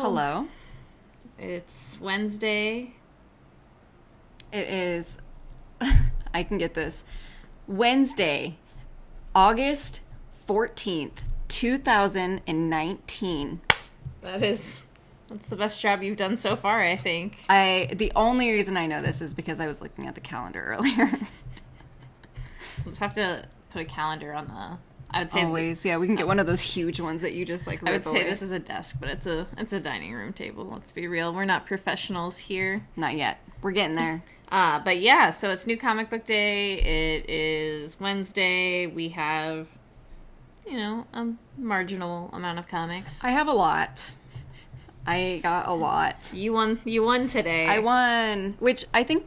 Hello. It's Wednesday. It is, I can get this, Wednesday, August 14th, 2019. That's the best job you've done so far, I think. The only reason I know this is because I was looking at the calendar earlier. We'll just have to put a calendar on I would say always, yeah. We can get one of those huge ones that you just like rip I would say away. this is a desk, but it's a dining room table. Let's be real. We're not professionals here. Not yet. We're getting there. But yeah, so it's New Comic Book Day. It is Wednesday. We have, a marginal amount of comics. I have a lot. I got a lot. You won today. I won, which I think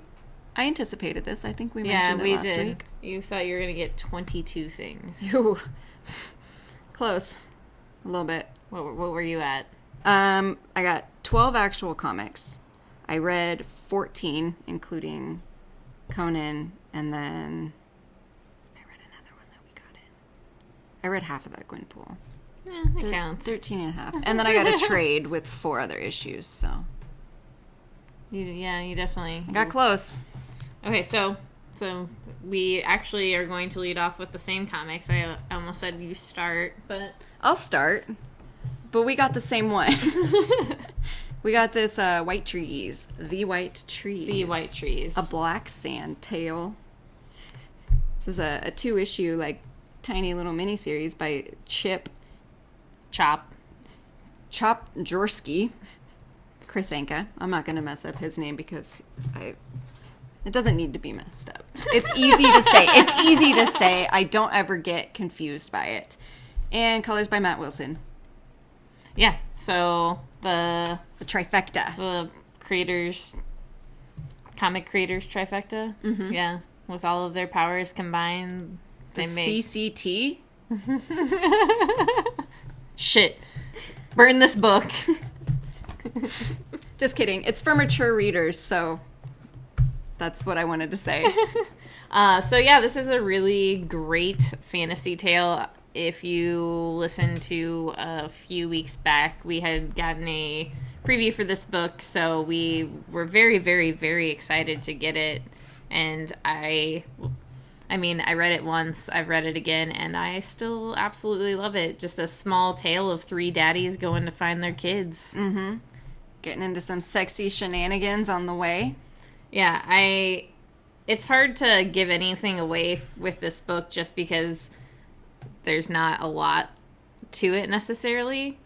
I anticipated this. I think we mentioned it last week. You thought you were going to get 22 things. Close. A little bit. What were you at? I got 12 actual comics. I read 14, including Conan, and then I read another one that we got in. I read half of that Gwenpool. Yeah, that counts. 13 and a half. And then I got a trade with 4 other issues, so. You definitely... I got close. Okay, so we actually are going to lead off with the same comics. I almost said you start, but... I'll start. But we got the same one. We got this White Trees. The White Trees. The White Trees. A Black Sand Tale. This is a 2-issue, tiny little miniseries by Chop Jorsky. Chris Anka. I'm not going to mess up his name because it doesn't need to be messed up. It's easy to say. It's easy to say. I don't ever get confused by it. And colors by Matt Wilson. Yeah. So the trifecta. The comic creators trifecta. Mm-hmm. Yeah. With all of their powers combined, they make CCT. Shit. Burn this book. Just kidding. It's for mature readers, so that's what I wanted to say. So yeah, this is a really great fantasy tale. If you listen to a few weeks back, we had gotten a preview for this book, so we were very, very, very excited to get it. And I read it once, I've read it again, and I still absolutely love it. Just a small tale of 3 daddies going to find their kids. Mm-hmm. Getting into some sexy shenanigans on the way. Yeah, it's hard to give anything away with this book just because there's not a lot to it necessarily.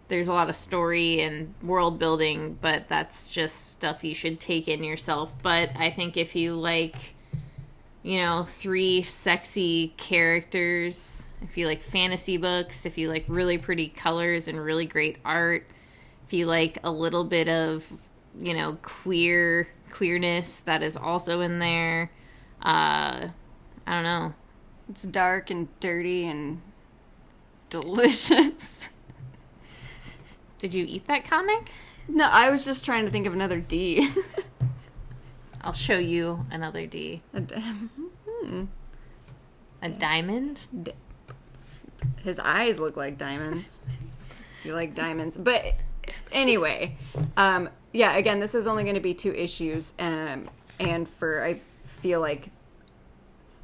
There's a lot of story and world building, but that's just stuff you should take in yourself. But I think if you like, 3 sexy characters, if you like fantasy books, if you like really pretty colors and really great art, if you like a little bit of, queerness that is also in there, I don't know. It's dark and dirty and delicious. Did you eat that comic? No, I was just trying to think of another D. I'll show you another D. A diamond? His eyes look like diamonds. You like diamonds. But anyway, again, this is only going to be 2 issues. And I feel like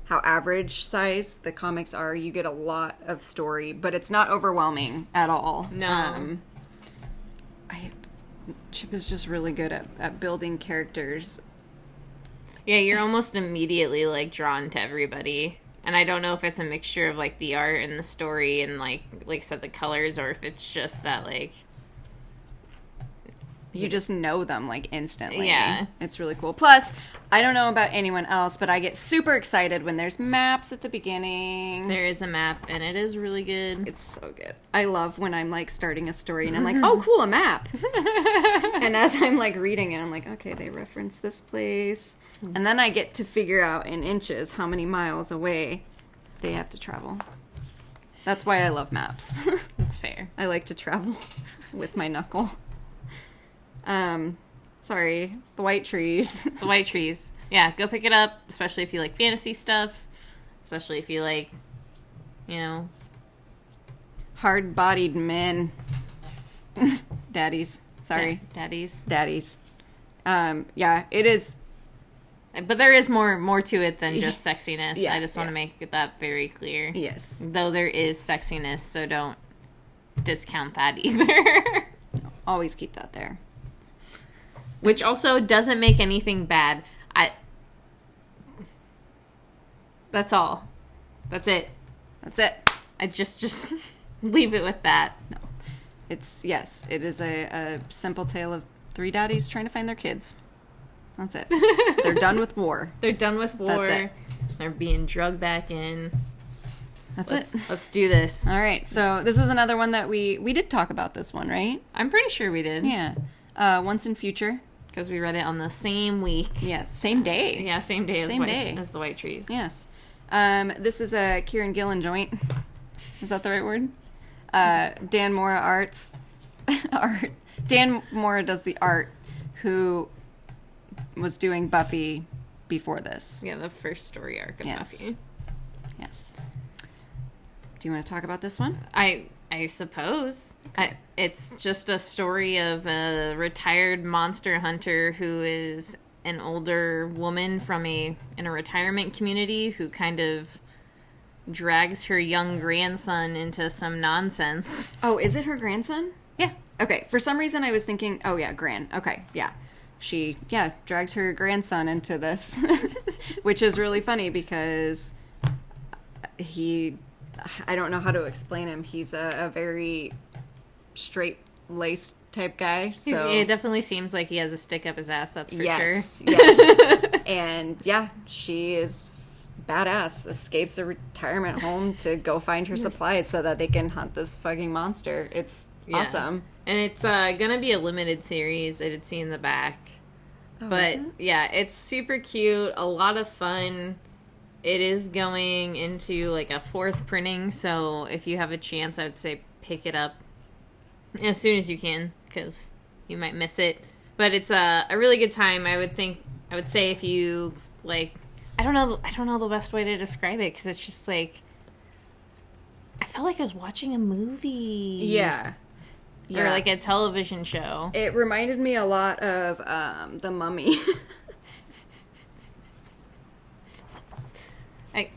how average size the comics are, you get a lot of story, but it's not overwhelming at all. No. Chip is just really good at building characters. Yeah, you're almost immediately drawn to everybody. And I don't know if it's a mixture of the art and the story and like I said, the colors, or if it's just that you just know them instantly. Yeah. It's really cool. Plus, I don't know about anyone else, but I get super excited when there's maps at the beginning. There is a map, and it is really good. It's so good. I love when I'm starting a story and I'm like, oh, cool, a map. And as I'm reading it, I'm like, okay, they reference this place. And then I get to figure out in inches how many miles away they have to travel. That's why I love maps. That's fair. I like to travel with my knuckle. Sorry, The White Trees. The White Trees. Yeah, go pick it up, especially if you like fantasy stuff, especially if you like, hard-bodied men. Daddies. Sorry. Daddies. Daddies. Yeah, it is. But there is more to it than just sexiness. Yeah, I just want to make that very clear. Yes. Though there is sexiness, so don't discount that either. Always keep that there. Which also doesn't make anything bad. That's all. That's it. That's it. I just leave it with that. No. It is a simple tale of 3 daddies trying to find their kids. That's it. They're done with war. They're done with war. That's it. They're being drugged back in. It. Let's do this. All right. So this is another one that we did talk about this one, right? I'm pretty sure we did. Yeah. Once in Future. Because we read it on the same week. Yes. Same day. Yeah, same day as the White Trees. Yes. This is a Kieran Gillen joint. Is that the right word? Dan Mora arts. Art. Dan Mora does the art, who was doing Buffy before this. Yeah, the first story arc of Buffy. Yes. Do you want to talk about this one? I suppose. It's just a story of a retired monster hunter who is an older woman in a retirement community who kind of drags her young grandson into some nonsense. Oh, is it her grandson? Yeah. Okay, for some reason I was thinking, oh yeah, okay, yeah. She, drags her grandson into this, which is really funny because I don't know how to explain him. He's a very straight-laced type guy, so... It definitely seems like he has a stick up his ass, that's for sure. Yes. And, she is badass, escapes a retirement home to go find her supplies so that they can hunt this fucking monster. It's awesome. And it's gonna be a limited series, I did see in the back. Oh, but, it's super cute, a lot of fun. It is going into, like, a 4th printing, so if you have a chance, I would say pick it up as soon as you can, because you might miss it. But it's a really good time. I would say if you, like, I don't know the best way to describe it, because it's just, like, I felt like I was watching a movie. Yeah. Or, like, a television show. It reminded me a lot of The Mummy.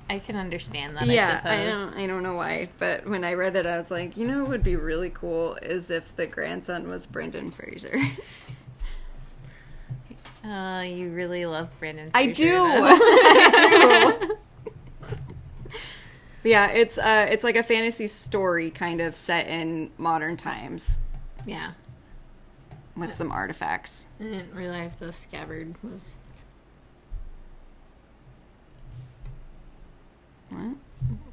I can understand that, I suppose. I don't know why, but when I read it, I was like, what would be really cool is if the grandson was Brendan Fraser. You really love Brendan I Fraser. do. I do. Yeah, it's like a fantasy story kind of set in modern times. Yeah. With some artifacts. I didn't realize the scabbard was... What?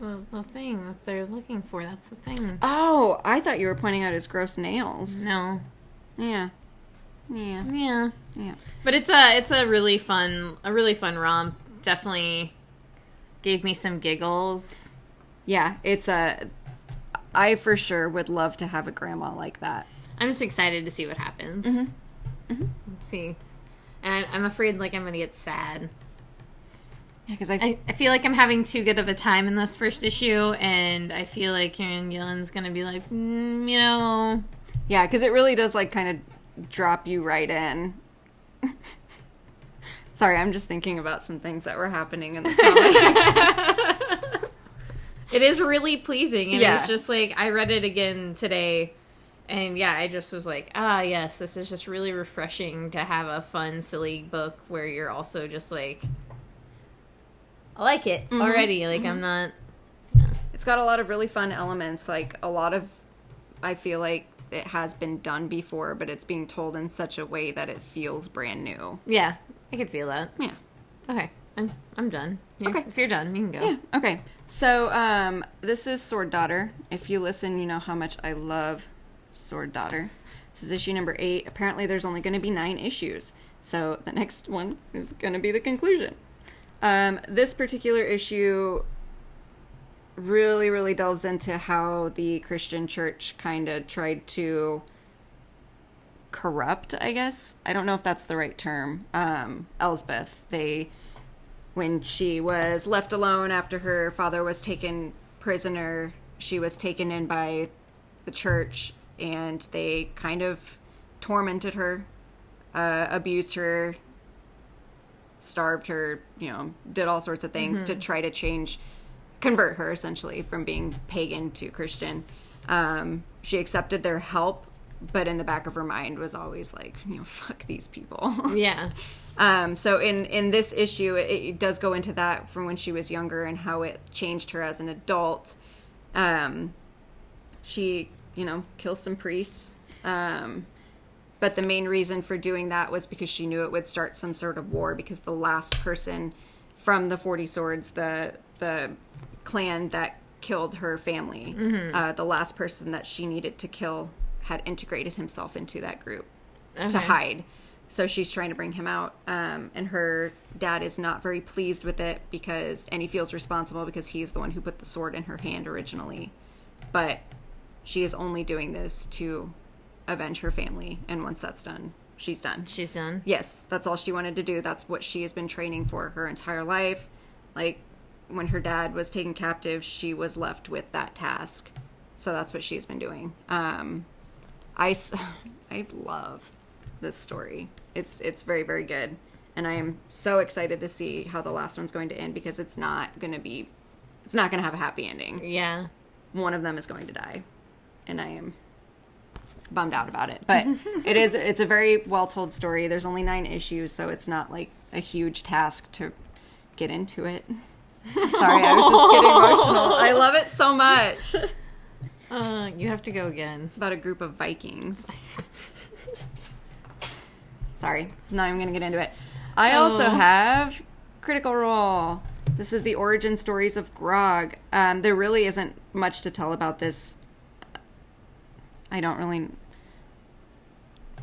The thing that they're looking for, that's the thing. Oh, I thought you were pointing out his gross nails. No. Yeah. But it's a really fun romp. Definitely gave me some giggles. Yeah, I for sure would love to have a grandma like that. I'm just excited to see what happens. Mm-hmm. Mm-hmm. Let's see. And I'm afraid, like, I'm going to get sad. Yeah, because I feel like I'm having too good of a time in this first issue, and I feel like Kieran Gillen's going to be like, Yeah, because it really does, like, kind of drop you right in. Sorry, I'm just thinking about some things that were happening in the comic. It is really pleasing, and it's just like, I read it again today, and I just was like, yes, this is just really refreshing to have a fun, silly book where you're also just like, I like it already. Like, I'm not... It's got a lot of really fun elements. Like, I feel like it has been done before, but it's being told in such a way that it feels brand new. Yeah, I could feel that. Yeah. Okay, I'm done. Okay. If you're done, you can go. Yeah, okay. So, this is Sword Daughter. If you listen, you know how much I love Sword Daughter. This is issue number 8. Apparently, there's only going to be 9 issues. So, the next one is going to be the conclusion. This particular issue really, really delves into how the Christian church kind of tried to corrupt, I guess. I don't know if that's the right term. Elsbeth, when she was left alone after her father was taken prisoner, she was taken in by the church, and they kind of tormented her, abused her, starved her, did all sorts of things to try to convert her essentially from being pagan to Christian. She accepted their help, but in the back of her mind was always like, fuck these people. Yeah. So in this issue, it does go into that from when she was younger and how it changed her as an adult. She, kills some priests. But the main reason for doing that was because she knew it would start some sort of war, because the last person from the 40 Swords, the clan that killed her family, the last person that she needed to kill had integrated himself into that group to hide. So she's trying to bring him out. And her dad is not very pleased with it and he feels responsible because he's the one who put the sword in her hand originally. But she is only doing this to avenge her family, and once that's done, she's done. She's done? Yes, that's all she wanted to do. That's what she has been training for her entire life. Like, when her dad was taken captive, she was left with that task. So that's what she's been doing. I love this story. It's very, very good. And I am so excited to see how the last one's going to end, because it's not going to have a happy ending. Yeah. One of them is going to die. And I am bummed out about it, but it's a very well told story. There's only 9 issues, so it's not like a huge task to get into it. Sorry, I was just getting emotional. I love it so much. You have to go again. It's about a group of Vikings. Sorry, not even gonna get into it. I also have Critical Role. This is the origin stories of Grog. There really isn't much to tell about this.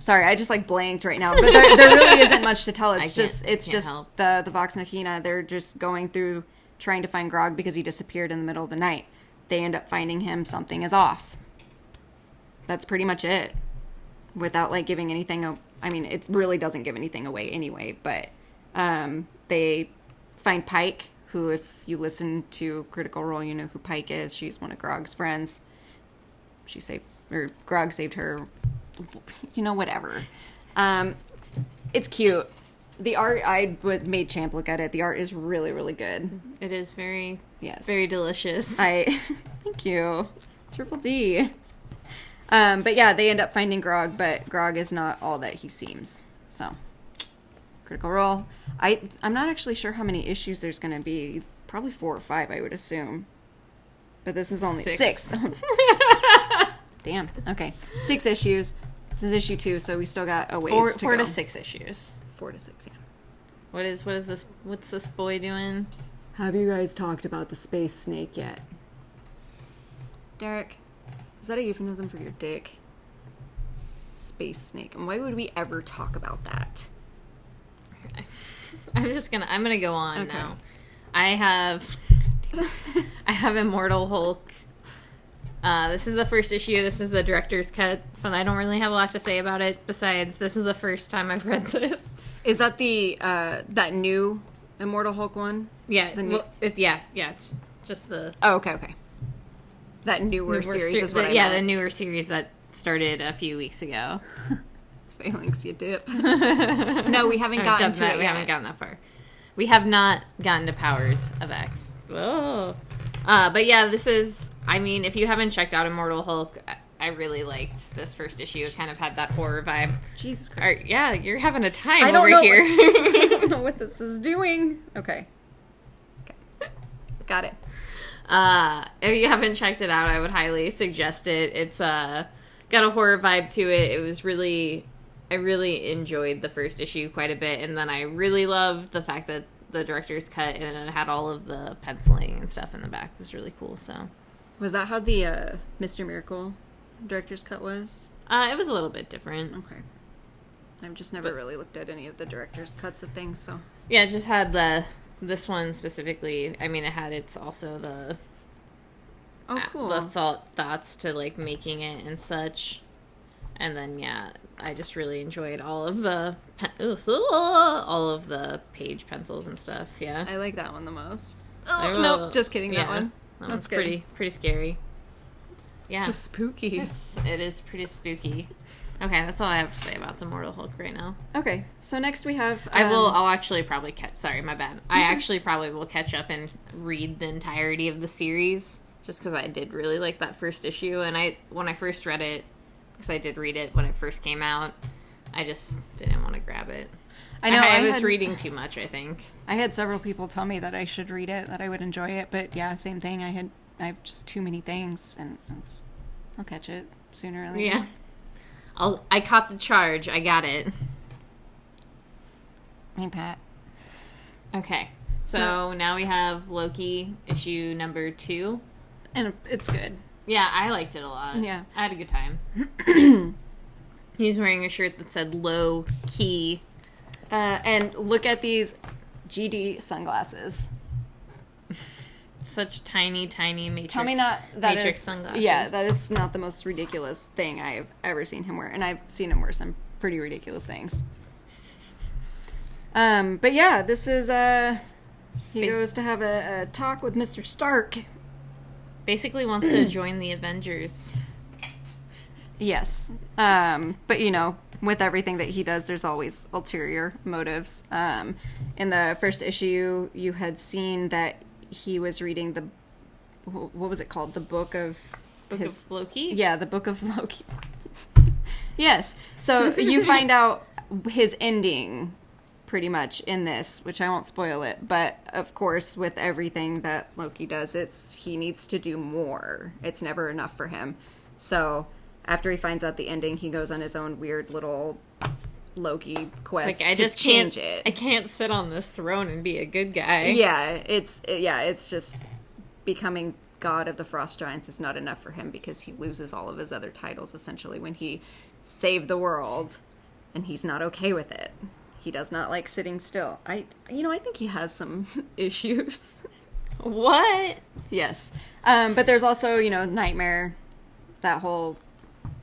Sorry, I just blanked right now. But there really isn't much to tell. It's just the Vox Machina. They're just going through trying to find Grog because he disappeared in the middle of the night. They end up finding him. Something is off. That's pretty much it. Without giving anything. I mean, it really doesn't give anything away anyway. But they find Pike, who, if you listen to Critical Role, you know who Pike is. She's one of Grog's friends. Grog saved her. Whatever. It's cute. The art, I made Champ look at it. The art is really, really good. It is very, yes, very delicious. Thank you. Triple D. But yeah, they end up finding Grog, but Grog is not all that he seems. So, Critical Role. I'm not actually sure how many issues there's going to be. Probably 4 or 5, I would assume. But this is only 6. Damn. Okay. 6 issues. This is issue 2, so we still got a ways to go. 4 to 6 issues. 4 to 6, yeah. What is this? What's this boy doing? Have you guys talked about the space snake yet? Derek, is that a euphemism for your dick? Space snake. And why would we ever talk about that? I'm gonna go on now. I have Immortal Hulk. This is the first issue. This is the director's cut, so I don't really have a lot to say about it. Besides, this is the first time I've read this. Is that the that new Immortal Hulk one? Yeah. It's just the. Oh, okay. That newer series is what I meant. Yeah, the newer series that started a few weeks ago. Phalanx, you dip. No, we haven't gotten to it. We haven't gotten that far. We have not gotten to Powers of X. Whoa. But yeah, this is. I mean, if you haven't checked out Immortal Hulk, I really liked this first issue. It kind of had that horror vibe. Jesus Christ. Yeah, you're having a time over here. I don't know what this is doing. Okay. Got it. If you haven't checked it out, I would highly suggest it. It's got a horror vibe to it. I really enjoyed the first issue quite a bit, and then I really loved the fact that the director's cut and it had all of the penciling and stuff in the back. It was really cool. So, was that how the Mr. Miracle director's cut was? It was a little bit different. Okay. I've just never really looked at any of the director's cuts of things, so. Yeah, it just had this one specifically. I mean, it had also the. Oh, cool. The thoughts to making it and such. And then, yeah, I just really enjoyed all of the page pencils and stuff. Yeah, I like that one the most. Oh, nope, just kidding. That one. That's pretty scary. Yeah, so spooky. It is pretty spooky. Okay, that's all I have to say about the Immortal Hulk right now. Okay, so next we have... I'll actually probably sorry, my bad. I actually probably will catch up and read the entirety of the series, just because I did really like that first issue, and when I first read it, because I did read it when it first came out, I just didn't want to grab it. I know. I was reading too much, I think. I had several people tell me that I should read it, that I would enjoy it, but yeah, same thing. I have just too many things, and I'll catch it sooner or later. Yeah. I caught the charge. I got it. Hey, Pat. Okay. So now we have Loki, issue number 2. And it's good. Yeah, I liked it a lot. Yeah. I had a good time. He's wearing a shirt that said Lowkey. And look at these GD sunglasses. Such tiny, tiny Matrix. Tell me Matrix sunglasses. Yeah, that is not the most ridiculous thing I've ever seen him wear. And I've seen him wear some pretty ridiculous things. But yeah, this is, he goes to have a talk with Mr. Stark. Basically wants to join the Avengers. Yes. But, you know, with everything that he does, there's always ulterior motives. In the first issue, you had seen that he was reading what was it called? The book of... Book of Loki? Yeah, the book of Loki. Yes. So you find out his ending pretty much in this, which I won't spoil it. But, of course, with everything that Loki does, he needs to do more. It's never enough for him. So after he finds out the ending, he goes on his own weird little Loki quest to change it. I can't sit on this throne and be a good guy. Yeah, it's just becoming God of the Frost Giants is not enough for him because he loses all of his other titles essentially when he saved the world, and he's not okay with it. He does not like sitting still. I think he has some issues. What? Yes. But there's also, Nightmare. That whole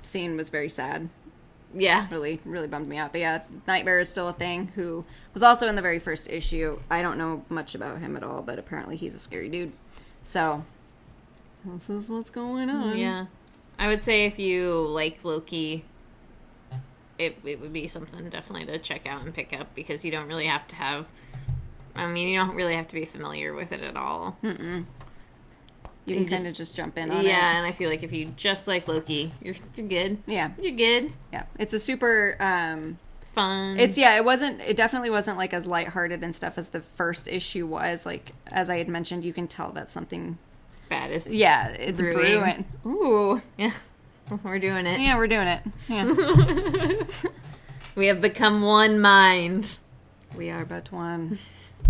scene was very sad. Yeah. Really, really bummed me out. But yeah, Nightmare is still a thing, who was also in the very first issue. I don't know much about him at all, but apparently he's a scary dude. So, this is what's going on. Yeah. I would say if you like Loki, it would be something definitely to check out and pick up, because you don't really have to have... you don't really have to be familiar with it at all. Mm-mm. You can kind of just jump in on it. Yeah, and I feel like if you just like Loki, you're good. Yeah. You're good. Yeah. It's a super... fun. It definitely wasn't like as lighthearted and stuff as the first issue was. Like, as I had mentioned, you can tell that something bad is it's brewing. Ooh. Yeah. We're doing it. Yeah, we're doing it. Yeah. We have become one mind. We are but one.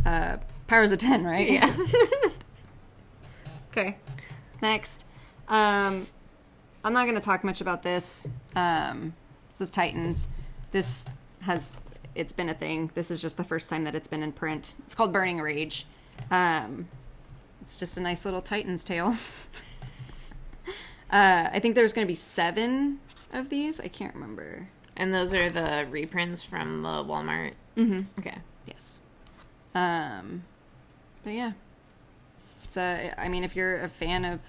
Powers of 10, right? Yeah. Okay. Next. I'm not going to talk much about this. This is Titans. It's been a thing. This is just the first time that it's been in print. It's called Burning Rage. It's just a nice little Titans tale. I think there's going to be 7 of these. I can't remember. And those are the reprints from the Walmart? Mm-hmm. Okay. Yes. But yeah. It's if you're a fan of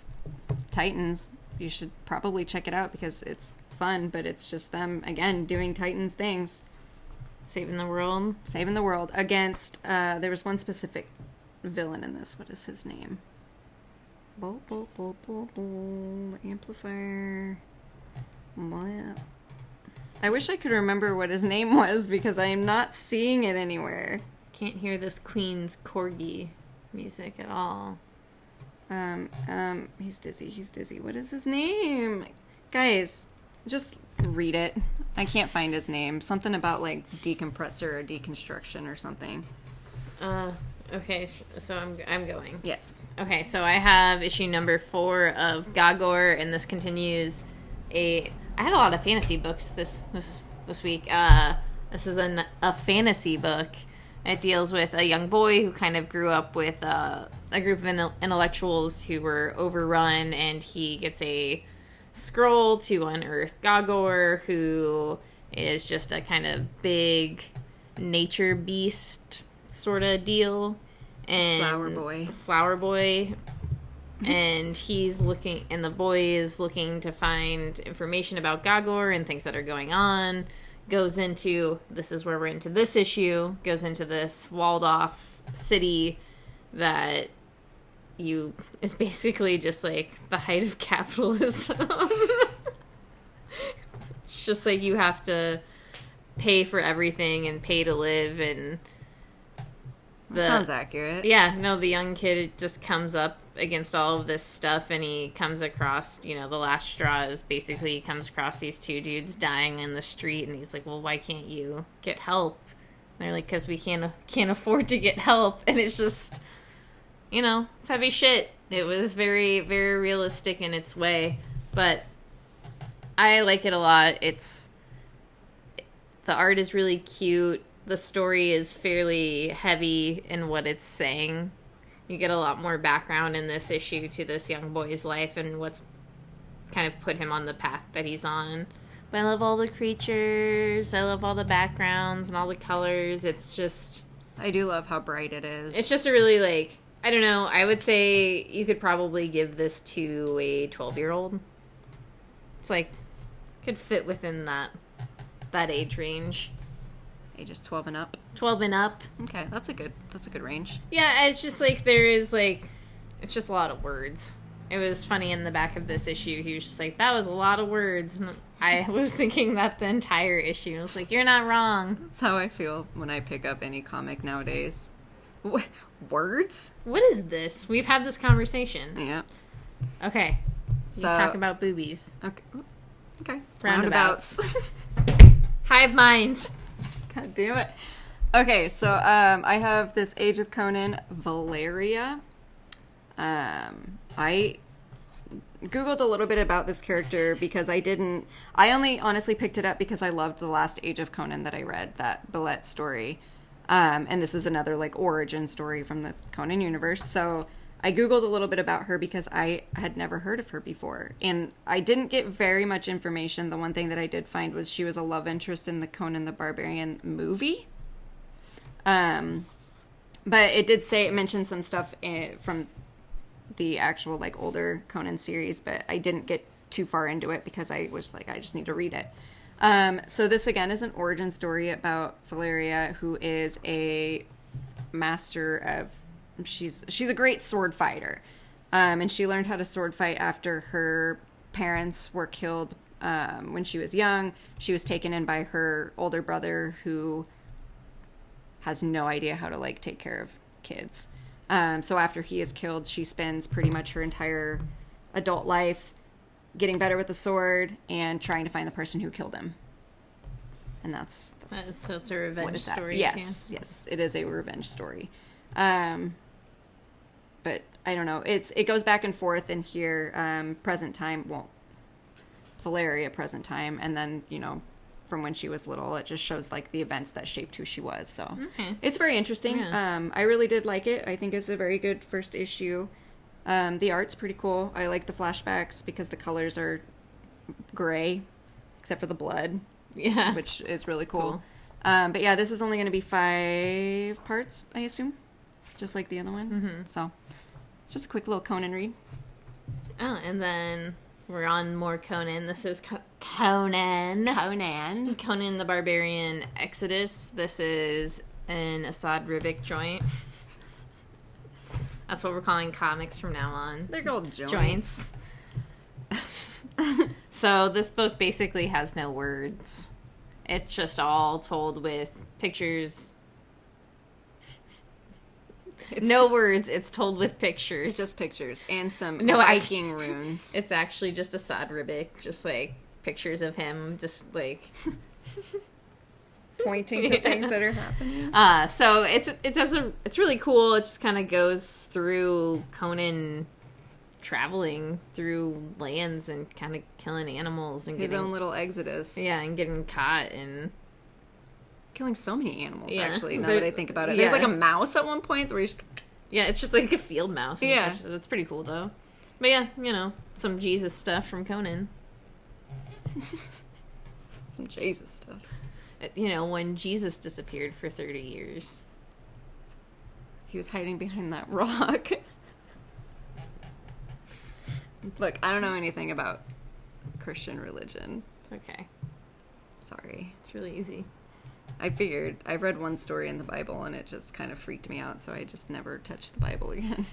Titans, you should probably check it out because it's fun, but it's just them, again, doing Titans things. Saving the world. Saving the world against, there was one specific villain in this. What is his name? Amplifier. Blah. I wish I could remember what his name was because I am not seeing it anywhere. Can't hear this Queen's Corgi music at all. He's dizzy. What is his name? Guys, just read it. I can't find his name. Something about, like, decompressor or deconstruction or something. Okay, so I'm going. Yes. Okay, so I have issue number 4 of Gagor, and this continues I had a lot of fantasy books this week. This is a fantasy book. It deals with a young boy who kind of grew up with a group of intellectuals who were overrun, and he gets a scroll to unearth Gagor, who is just a kind of big nature beast sort of deal. And Flower boy. and he's looking, and the boy is looking to find information about Gagor and things that are going on. Goes into, this is where we're into this issue, goes into this walled off city that is basically just like the height of capitalism. It's just like you have to pay for everything and pay to live, and that sounds accurate. Yeah, no, the young kid just comes up against all of this stuff, and he comes across, the last straw is basically he comes across these two dudes dying in the street, and he's like, well, why can't you get help? And they're like, because we can't afford to get help. And it's just, it's heavy shit. It was very, very realistic in its way, but I like it a lot. The art is really cute. The story is fairly heavy in what it's saying. You get a lot more background in this issue to this young boy's life and what's kind of put him on the path that he's on. But I love all the creatures. I love all the backgrounds and all the colors. It's just... I do love how bright it is. It's just a really, I don't know. I would say you could probably give this to a 12-year-old. It's could fit within that age range. Ages 12 and up. 12 and up. Okay, that's a good range. Yeah, it's just it's just a lot of words. It was funny in the back of this issue. He was just like, that was a lot of words. And I was thinking that the entire issue. I was like, you're not wrong. That's how I feel when I pick up any comic nowadays. Words? What is this? We've had this conversation. Yeah. Okay. So talk about boobies. Okay. Roundabouts. Hive minds. God damn it. Okay, so I have this Age of Conan Valeria. I Googled a little bit about this character because I only honestly picked it up because I loved the last Age of Conan that I read, that Billet story. And this is another origin story from the Conan universe. So I Googled a little bit about her because I had never heard of her before. And I didn't get very much information. The one thing that I did find was she was a love interest in the Conan the Barbarian movie. But it mentioned some stuff from the actual older Conan series, but I didn't get too far into it because I was I just need to read it. So this again is an origin story about Valeria, who is a master of... She's a great sword fighter, and she learned how to sword fight after her parents were killed when she was young. She was taken in by her older brother, who has no idea how to take care of kids. So after he is killed, she spends pretty much her entire adult life getting better with the sword and trying to find the person who killed him. And that's so it's a revenge story. Yes, yes, it is a revenge story. But I don't know. It goes back and forth in here. Present time, Valeria present time, and then from when she was little, it just shows the events that shaped who she was. So It's very interesting. Yeah. I really did like it. I think it's a very good first issue. The art's pretty cool. I like the flashbacks because the colors are gray, except for the blood. Yeah, which is really cool. But yeah, this is only going to be 5 parts, I assume, just like the other one. Mm-hmm. So just a quick little Conan read. Oh, and then we're on more Conan. This is Conan the Barbarian Exodus. This is an Asad Ribic joint. That's what we're calling comics from now on. They're called joints. So this book basically has no words. It's just all told with pictures. No words. It's told with pictures. It's just pictures and some Viking runes. It's actually just Asad Ribic, just pictures of him, just pointing to things that are happening. So it's really cool. It just kind of goes through Conan traveling through lands and kind of killing animals and his own little exodus. Yeah, and getting caught and killing so many animals. Yeah. Actually, now that I think about it, there's a mouse at one point where it's just a field mouse. Yeah, it's pretty cool though. But yeah, some Jesus stuff from Conan. Some Jesus stuff. When Jesus disappeared for 30 years. He was hiding behind that rock. Look, I don't know anything about Christian religion. It's okay. Sorry. It's really easy. I figured. I read one story in the Bible and it just kind of freaked me out, so I just never touched the Bible again.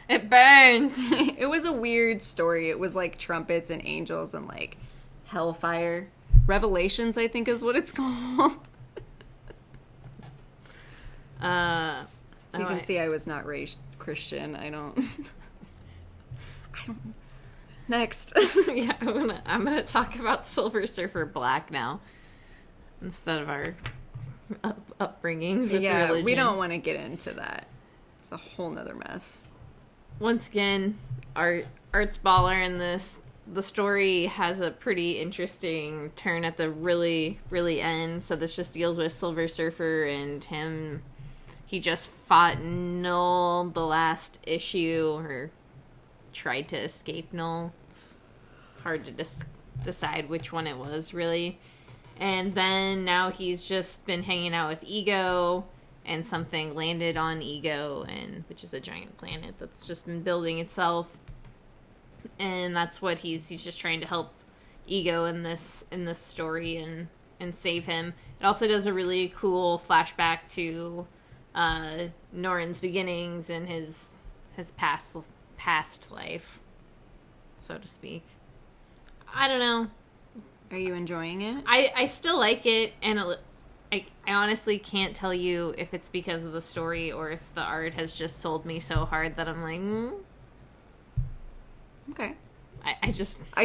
It burns! It was a weird story. It was like trumpets and angels and like hellfire. Revelations, I think is what it's called. So you can see I was not raised Christian. I don't. Next. Yeah, I'm gonna talk about Silver Surfer Black now instead of our upbringings with religion. We don't want to get into that. It's a whole nother mess. Once again, Art's baller in this. The story has a pretty interesting turn at the really, really end. So this just deals with Silver Surfer and him. He just fought Null the last issue, or tried to escape Null. It's hard to decide which one it was, really. And then now he's just been hanging out with Ego, and something landed on Ego, and which is a giant planet that's just been building itself. And that's what he's just trying to help Ego in this story and save him. It also does a really cool flashback to Norrin's beginnings and his past life, so to speak. I don't know. Are you enjoying it? I still like it, and I honestly can't tell you if it's because of the story or if the art has just sold me so hard that I'm like, Okay. I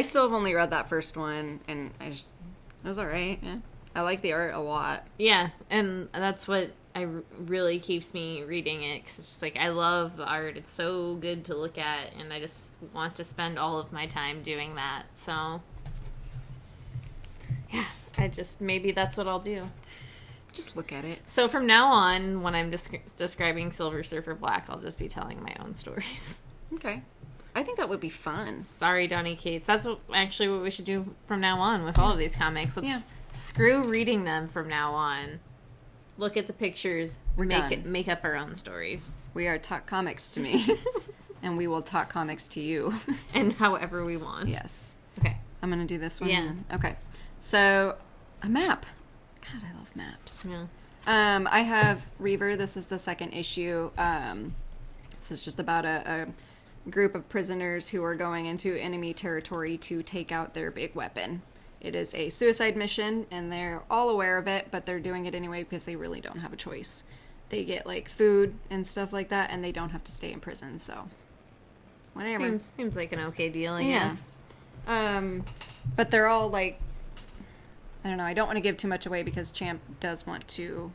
still have only read that first one, and it was alright, yeah. I like the art a lot. Yeah, and that's what really keeps me reading it, because it's just like, I love the art. It's so good to look at, and I just want to spend all of my time doing that, so yeah, maybe that's what I'll do. Just look at it. So from now on, when I'm describing Silver Surfer Black, I'll just be telling my own stories. Okay. I think that would be fun. Sorry, Donny Cates. That's actually what we should do from now on with all of these comics. Let's screw reading them from now on. Look at the pictures. Make up our own stories. We are Talk Comics to me. And we will talk comics to you. And however we want. Yes. Okay. I'm going to do this one. Yeah. Okay. So, a map. God, I love maps. Yeah. I have Reaver. This is the second issue. This is just about a group of prisoners who are going into enemy territory to take out their big weapon. It is a suicide mission, and they're all aware of it, but they're doing it anyway because they really don't have a choice. They get, like, food and stuff like that, and they don't have to stay in prison, so whatever. Seems like an okay deal, I guess. But they're all, like, I don't know, I don't want to give too much away because Champ does want to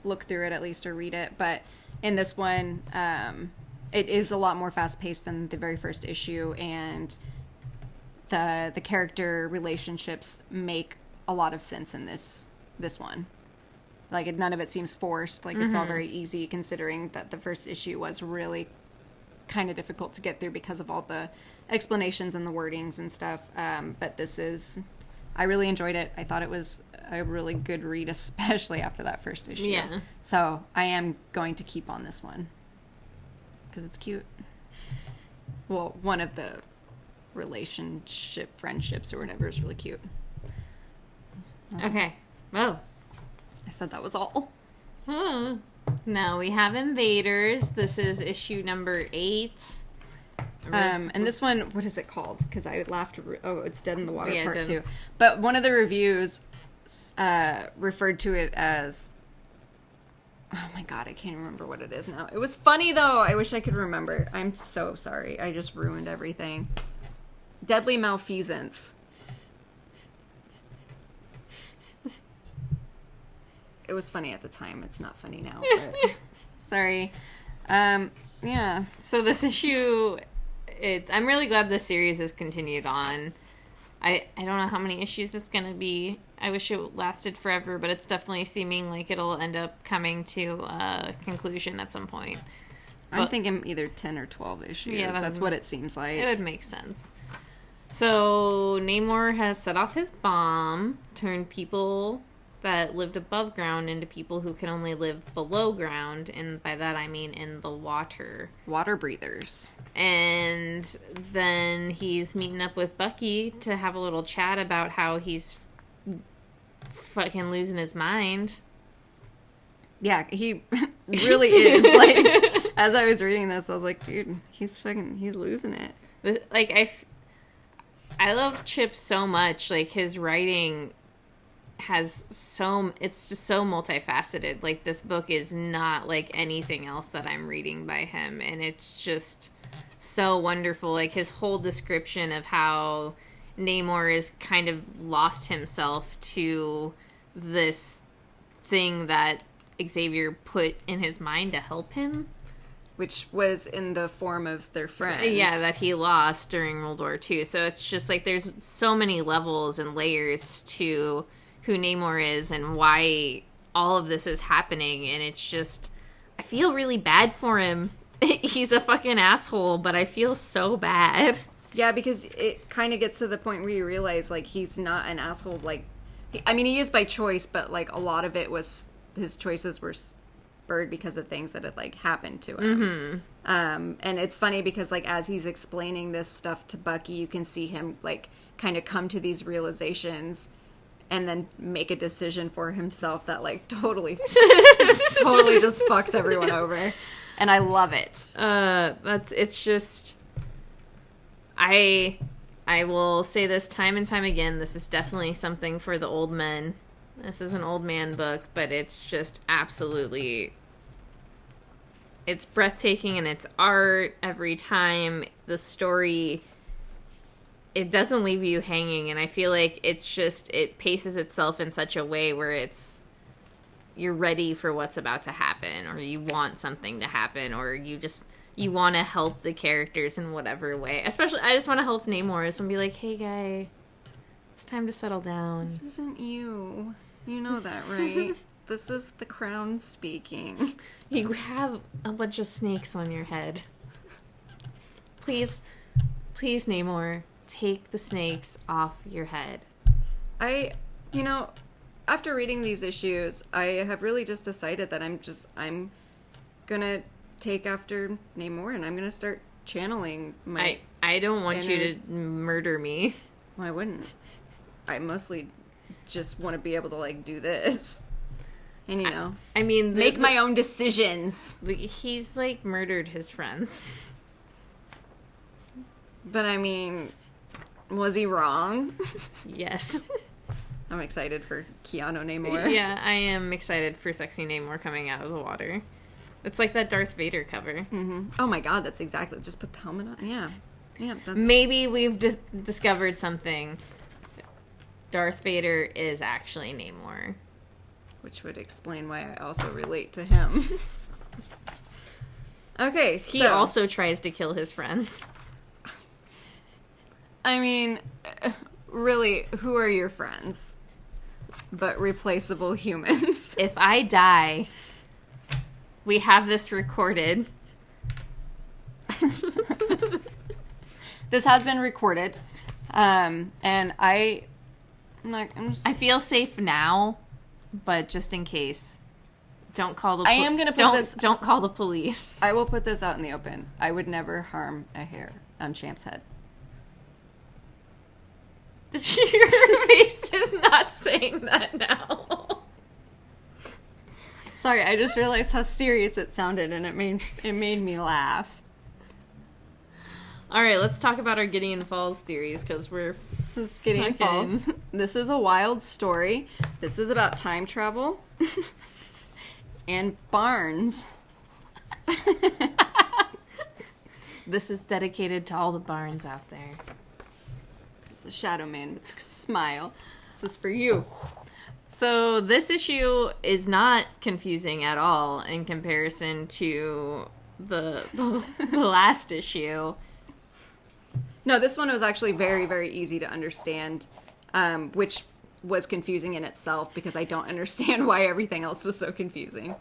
look through it at least or read it, but in this one, it is a lot more fast-paced than the very first issue, and the character relationships make a lot of sense in this one. Like, none of it seems forced. Like, it's all very easy, considering that the first issue was really kind of difficult to get through because of all the explanations and the wordings and stuff. But I really enjoyed it. I thought it was a really good read, especially after that first issue. Yeah. So I am going to keep on this one because it's cute. Well, one of the friendships or whatever is really cute. Okay. Oh. I said that was all. Now we have Invaders. This is issue number 8. And this one, what is it called? Because I laughed. Oh, it's Dead in the Water Part 2. Dead. But one of the reviews referred to it as, oh my god, I can't remember what it is now. It was funny though. I wish I could remember. I'm so sorry. I just ruined everything. Deadly Malfeasance. It was funny at the time. It's not funny now. But sorry. Yeah. So this issue, I'm really glad this series has continued on. I don't know how many issues it's going to be. I wish it lasted forever, but it's definitely seeming like it'll end up coming to a conclusion at some point. I'm thinking either 10 or 12 issues. Yeah, that's what it seems like. It would make sense. So Namor has set off his bomb, turned people that lived above ground into people who can only live below ground, and by that I mean in the water. Water breathers. And then he's meeting up with Bucky to have a little chat about how he's fucking losing his mind. Yeah, he really is. Like, as I was reading this, I was like, dude, he's losing it. Like, I love Chip so much. Like, his writing it's just so multifaceted. Like, this book is not like anything else that I'm reading by him, and it's just so wonderful. Like, his whole description of how Namor is kind of lost himself to this thing that Xavier put in his mind to help him, which was in the form of their friend. Yeah, that he lost during World War II. So it's just like there's so many levels and layers to who Namor is and why all of this is happening, and it's just, I feel really bad for him. He's a fucking asshole, but I feel so bad. Yeah, because it kind of gets to the point where you realize, like, he's not an asshole. Like, he is by choice, but, like, a lot of it was, his choices were spurred because of things that had, like, happened to him. Mm-hmm. And it's funny because, like, as he's explaining this stuff to Bucky, you can see him, like, kind of come to these realizations and then make a decision for himself that, like, totally just fucks everyone over. And I love it. It's just, I will say this time and time again, this is definitely something for the old men. This is an old man book, but it's just absolutely, it's breathtaking in its art every time. The story, it doesn't leave you hanging, and I feel like it's just, it paces itself in such a way where you're ready for what's about to happen, or you want something to happen, or you want to help the characters in whatever way. Especially, I just want to help Namor. And be like, hey, guy, it's time to settle down. This isn't you. You know that, right? This is the crown speaking. You have a bunch of snakes on your head. Please, Namor, take the snakes off your head. After reading these issues, I have really just decided that I'm gonna take after Namor, and I'm gonna start channeling my... I don't want you to murder me. Well, I wouldn't. I mostly just want to be able to, like, do this. And, I mean... make my own decisions. He's, like, murdered his friends. But, I mean, was he wrong? Yes. I'm excited for Keanu Namor. Yeah, I am excited for sexy Namor coming out of the water. It's like that Darth Vader cover. Mm-hmm. Oh my god, that's exactly. Just put the helmet on. Yeah. That's... Maybe we've discovered something. Darth Vader is actually Namor. Which would explain why I also relate to him. Okay, so... He also tries to kill his friends. I mean, really, who are your friends? But replaceable humans. If I die, we have this recorded. This has been recorded. And I feel safe now, but just in case, don't call the... Don't call the police. I will put this out in the open. I would never harm a hair on Champ's head. Your face is not saying that now. Sorry, I just realized how serious it sounded, and it made me laugh. All right, let's talk about our Gideon Falls theories, because This is Gideon Falls. This is a wild story. This is about time travel and barns. This is dedicated to all the barns out there. The Shadow Man with a smile. This is for you. So this issue is not confusing at all in comparison to the last issue. No, this one was actually very, very easy to understand, which was confusing in itself because I don't understand why everything else was so confusing.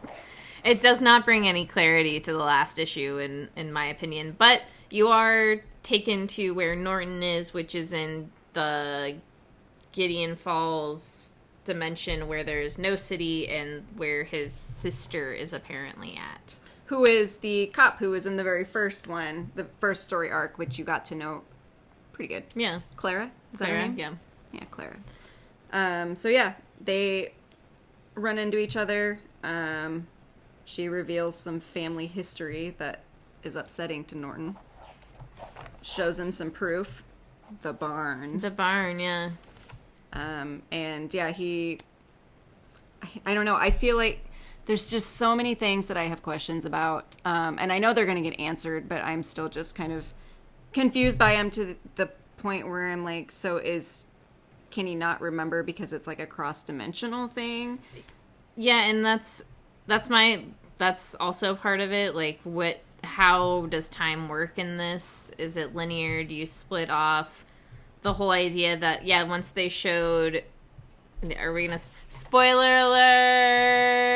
It does not bring any clarity to the last issue, in my opinion. But you are taken to where Norton is, which is in the Gideon Falls dimension where there is no city and where his sister is apparently at. Who is the cop who was in the very first one, the first story arc, which you got to know pretty good. Yeah. Clara? Is that her name? Yeah. Yeah, Clara. So yeah, they run into each other. She reveals some family history that is upsetting to Norton. Shows him some proof. The barn. The barn, yeah. And yeah, I don't know. I feel like there's just so many things that I have questions about. And I know they're going to get answered, but I'm still just kind of confused by him to the point where I'm like, can he not remember because it's like a cross-dimensional thing? Yeah, and that's also part of it. Like, how does time work in this? Is it linear? Do you split off? The whole idea that, once they showed... Are we going to... Spoiler alert!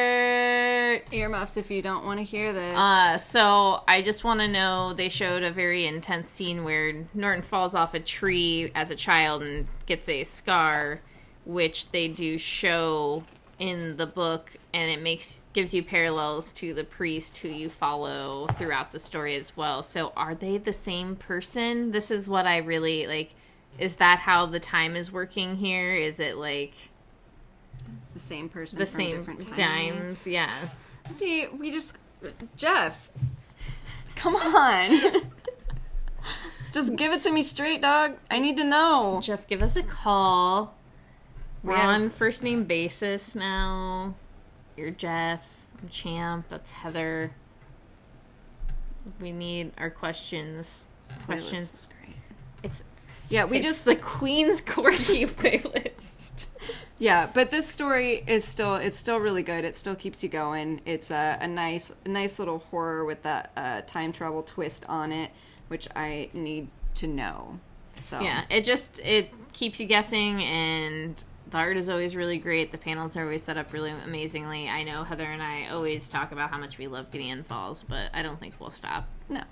Earmuffs if you don't want to hear this. So, I just want to know, they showed a very intense scene where Norton falls off a tree as a child and gets a scar, which they do show in the book, and it gives you parallels to the priest who you follow throughout the story as well. So, are they the same person? This is what I really, like... Is that how the time is working here? Is it like the same person, the from same different times? Yeah. See, Jeff, come on, just give it to me straight, dog. I need to know. Jeff, give us a call. We're on first name basis now. You're Jeff. I'm Champ. That's Heather. We need our questions. Questions. Is great. It's the Queen's Quirky playlist. Yeah, but this story is still really good. It still keeps you going. It's a nice little horror with that time travel twist on it, which I need to know. So yeah, it keeps you guessing, and the art is always really great. The panels are always set up really amazingly. I know Heather and I always talk about how much we love Gideon Falls, but I don't think we'll stop. No.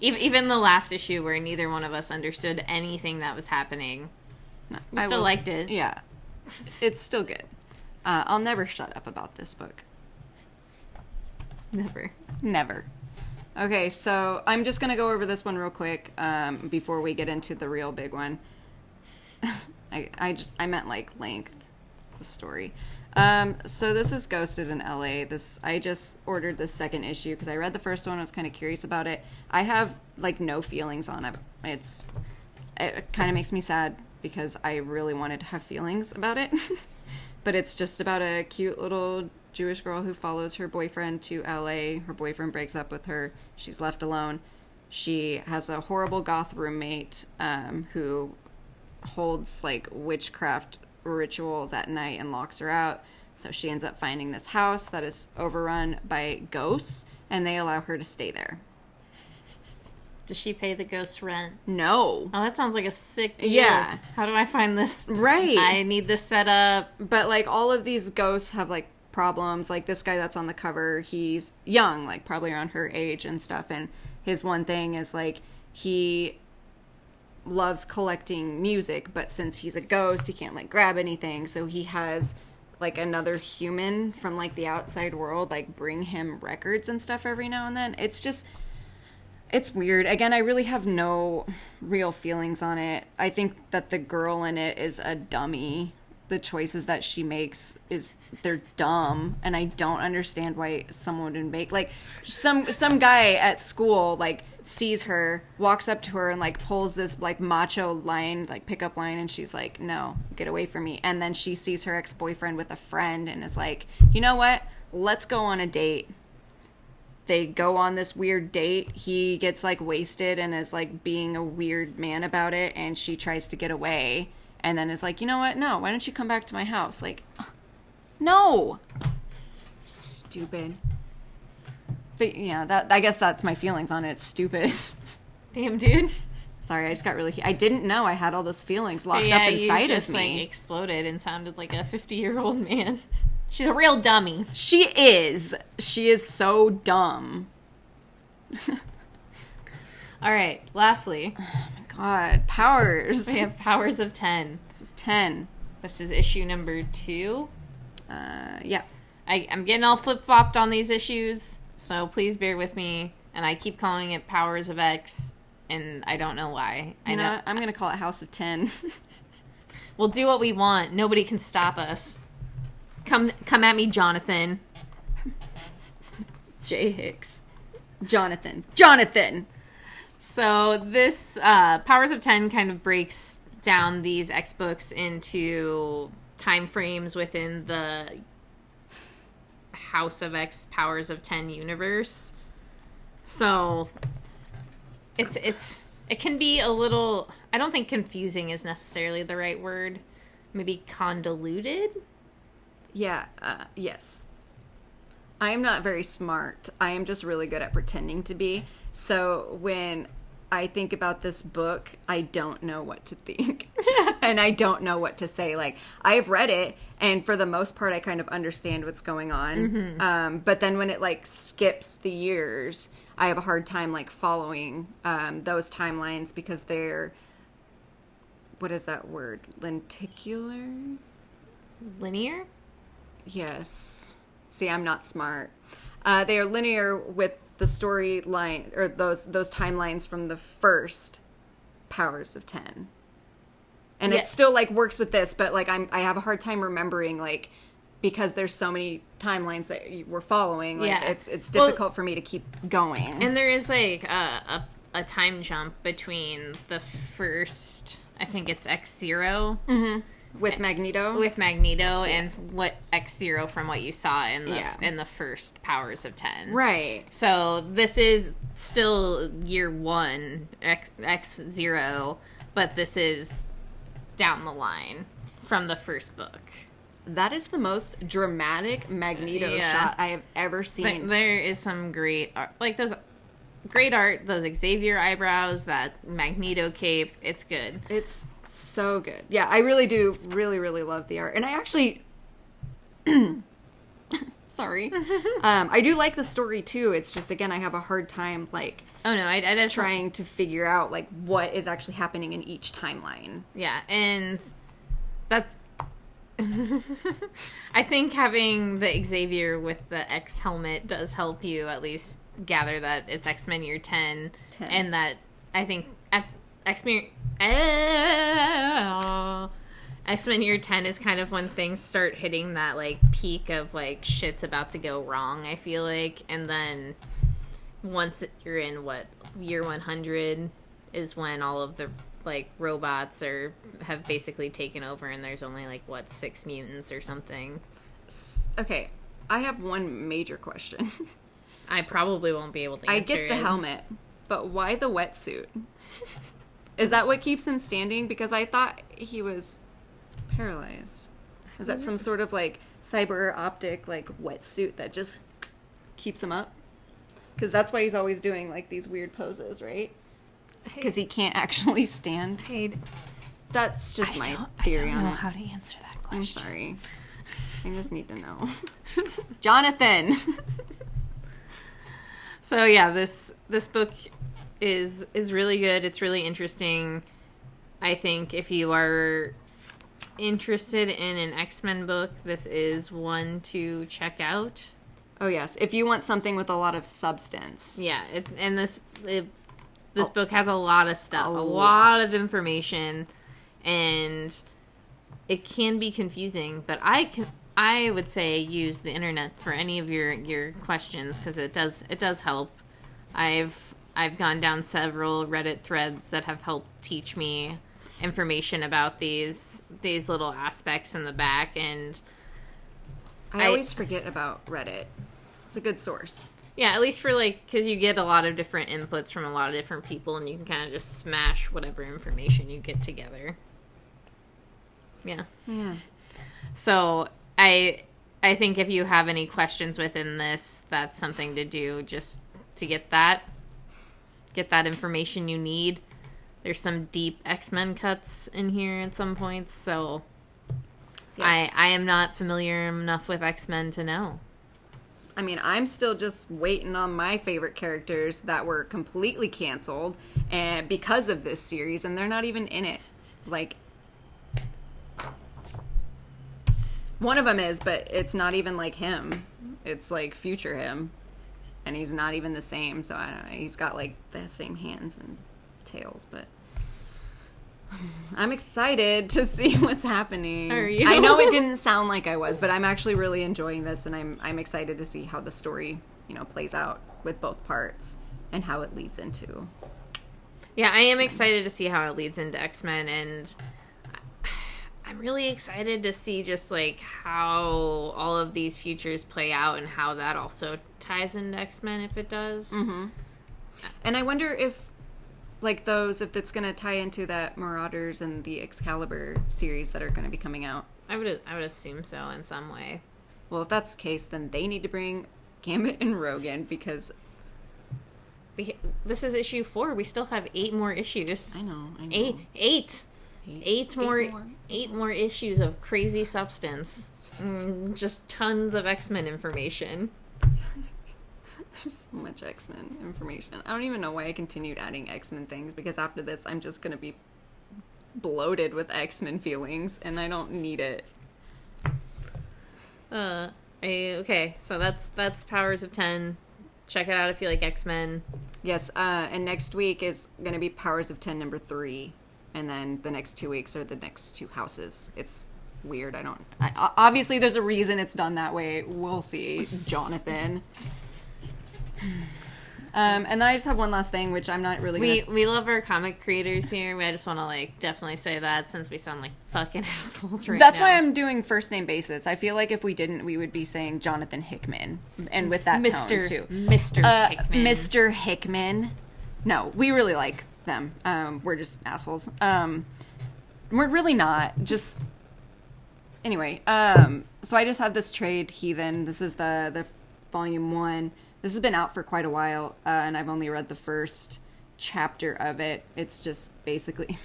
Even the last issue where neither one of us understood anything that was happening, we still liked it. Yeah, it's still good. I'll never shut up about this book. Never. Okay, so I'm just going to go over this one real quick before we get into the real big one. I meant like length, the story. So this is Ghosted in LA. I just ordered the second issue because I read the first one. I was kind of curious about it. I have like no feelings on it. It kind of makes me sad because I really wanted to have feelings about it. But it's just about a cute little Jewish girl who follows her boyfriend to LA. Her boyfriend breaks up with her. She's left alone. She has a horrible goth roommate who holds like witchcraft rituals at night and locks her out. So she ends up finding this house that is overrun by ghosts, and they allow her to stay there. Does she pay the ghost rent? No. Oh, that sounds like a sick deal. Yeah. How do I find this? Right. I need this set up. But like all of these ghosts have like problems. Like this guy that's on the cover, he's young, like probably around her age and stuff, and his one thing is like he loves collecting music, but since he's a ghost, he can't like grab anything, so he has like another human from like the outside world like bring him records and stuff every now and then. It's weird. Again, I really have no real feelings on it. I think that the girl in it is a dummy. The choices that she makes they're dumb, and I don't understand why someone would make like some guy at school like sees her, walks up to her and like pulls this like macho line, like pickup line, and she's like, no, get away from me. And then she sees her ex-boyfriend with a friend and is like, you know what, let's go on a date. They go on this weird date. He gets like wasted and is like being a weird man about it, and she tries to get away and then is like, you know what, no, why don't you come back to my house? Like, no, stupid. But yeah, I guess that's my feelings on it. It's stupid. Damn, dude. Sorry, I just got really... I didn't know I had all those feelings locked up inside you just, of me. Like, exploded and sounded like a 50-year-old man. She's a real dummy. She is. She is so dumb. All right, lastly. Oh my god, powers. We have powers of 10. This is 10. This is issue number 2. Yeah. I'm getting all flip-flopped on these issues, so please bear with me. And I keep calling it Powers of X, and I don't know why. I know. I'm going to call it House of 10. We'll do what we want. Nobody can stop us. Come at me, Jonathan. J. Hicks. Jonathan! So this Powers of 10 kind of breaks down these X books into time frames within the House of X Powers of 10 universe. So it can be a little, I don't think confusing is necessarily the right word. Maybe convoluted? Yeah, yes. I am not very smart. I am just really good at pretending to be. So when I think about this book, I don't know what to think. And I don't know what to say. Like, I've read it, and for the most part, I kind of understand what's going on. Mm-hmm. But then when it, like, skips the years, I have a hard time, like, following those timelines because they're... What is that word? Lenticular? Linear? Yes. See, I'm not smart. They are linear with the storyline, or those timelines from the first Powers of 10. And it still, like, works with this, but, like, I have a hard time remembering, like, because there's so many timelines that we're following, like, it's difficult for me to keep going. And there is, like, a time jump between the first, I think it's X-Zero. Mm-hmm. With Magneto? With Magneto, and what X-Zero from what you saw in the first Powers of 10. Right. So this is still year 1, X-Zero, but this is down the line from the first book. That is the most dramatic Magneto shot I have ever seen. There is some great art. Like, those great art, those Xavier eyebrows, that Magneto cape, it's good. It's so good. Yeah, I really do really love the art. And I actually... Sorry. I do like the story, too. It's just, again, I have a hard time, like... Oh, no, I trying to figure out, like, what is actually happening in each timeline. Yeah, and that's... I think having the Xavier with the X helmet does help you at least gather that it's X-Men year 10. And that I think X-Men year 10 is kind of when things start hitting that, like, peak of, like, shit's about to go wrong, I feel like. And then once you're in, year 100 is when all of the, like, robots have basically taken over, and there's only, like, 6 mutants or something. Okay, I have one major question. I probably won't be able to answer I get the helmet, but why the wetsuit? Is that what keeps him standing? Because I thought he was paralyzed. Is that some sort of, like, cyber optic, like, wetsuit that just keeps him up? Because that's why he's always doing, like, these weird poses, right? Because he can't actually stand. That's just my theory on it. I don't know how to answer that question. I'm sorry. I just need to know. Jonathan! So, yeah, this book is really good. It's really interesting. I think if you are interested in an X-Men book, this is one to check out. Oh, yes. If you want something with a lot of substance. Yeah, this book has a lot of stuff, a lot of information, and it can be confusing, but I would say use the internet for any of your questions, because it does help. I've gone down several Reddit threads that have helped teach me information about these little aspects in the back, and I always forget about Reddit. It's a good source. Yeah, at least for, like, because you get a lot of different inputs from a lot of different people, and you can kind of just smash whatever information you get together. Yeah. Yeah. So I think if you have any questions within this, that's something to do, just to get that information you need. There's some deep X-Men cuts in here at some points, so yes. I am not familiar enough with X-Men to know. I mean, I'm still just waiting on my favorite characters that were completely canceled because of this series, and they're not even in it. Like, One of them is, but it's not even like him. It's like future him. And he's not even the same, so I don't know. He's got like the same hands and tails, but I'm excited to see what's happening. Are you? I know it didn't sound like I was, but I'm actually really enjoying this, and I'm excited to see how the story, plays out with both parts and how it leads into. Yeah, I am excited to see how it leads into X-Men, and I'm really excited to see just like how all of these futures play out and how that also ties into X-Men if it does. Mm-hmm. And I wonder if if it's going to tie into that Marauders and the Excalibur series that are going to be coming out. I would assume so in some way. Well, if that's the case, then they need to bring Gambit and Rogan because this is issue 4. We still have 8 more issues. I know. Eight more issues of crazy substance. Just tons of X-Men information. There's so much X-Men information. I don't even know why I continued adding X-Men things, because after this I'm just going to be bloated with X-Men feelings, and I don't need it. Okay, so that's Powers of 10. Check it out if you like X-Men. Yes, and next week is going to be Powers of 10 number 3. And then the next 2 weeks are the next 2 houses. It's weird. Obviously, there's a reason it's done that way. We'll see. Jonathan. And then I just have one last thing, which I'm not really We love our comic creators here. I just want to, definitely say that since we sound like fucking assholes right now. That's why I'm doing first name basis. I feel like if we didn't, we would be saying Jonathan Hickman. And with that tone, too. Mr. Hickman. Mr. Hickman. No, we really like them. We're just assholes. We're really not. Just anyway. So I just have this trade, Heathen. This is the volume 1. This has been out for quite a while, and I've only read the first chapter of it. It's just basically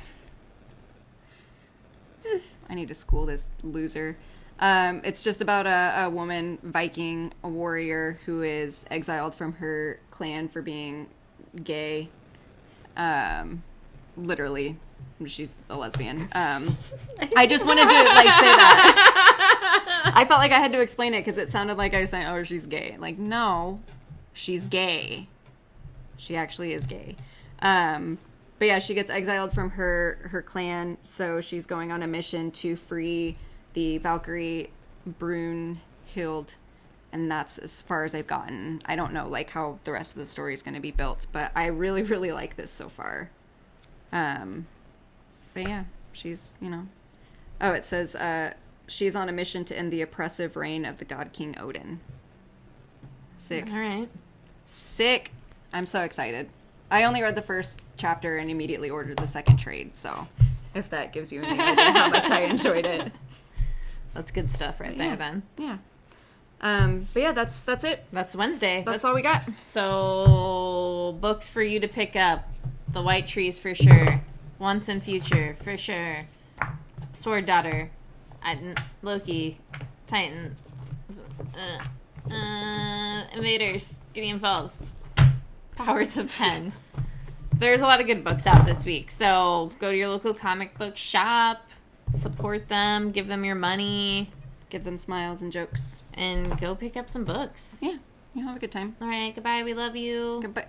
I need to school this loser. It's just about a woman, Viking, a warrior, who is exiled from her clan for being gay. Literally, she's a lesbian. I just wanted to say that. I felt like I had to explain it because it sounded like I was saying, "Oh, she's gay." Like, no, she's gay. She actually is gay. But yeah, she gets exiled from her clan, so she's going on a mission to free the Valkyrie Brunhild. And that's as far as I've gotten. I don't know, how the rest of the story is going to be built. But I really, really like this so far. But yeah, she's, Oh, it says, she's on a mission to end the oppressive reign of the god King Odin. Sick. All right. Sick. I'm so excited. I only read the first chapter and immediately ordered the second trade. So if that gives you any idea how much I enjoyed it. That's good stuff there, then. Yeah. But yeah, that's it. That's Wednesday. That's all we got. So, books for you to pick up. The White Trees for sure. Once and Future for sure. Sword Daughter. Loki. Titan. Invaders. Gideon Falls. Powers of 10. There's a lot of good books out this week. So, go to your local comic book shop. Support them. Give them your money. Give them smiles and jokes. And go pick up some books. Yeah. You have a good time. All right. Goodbye. We love you. Goodbye.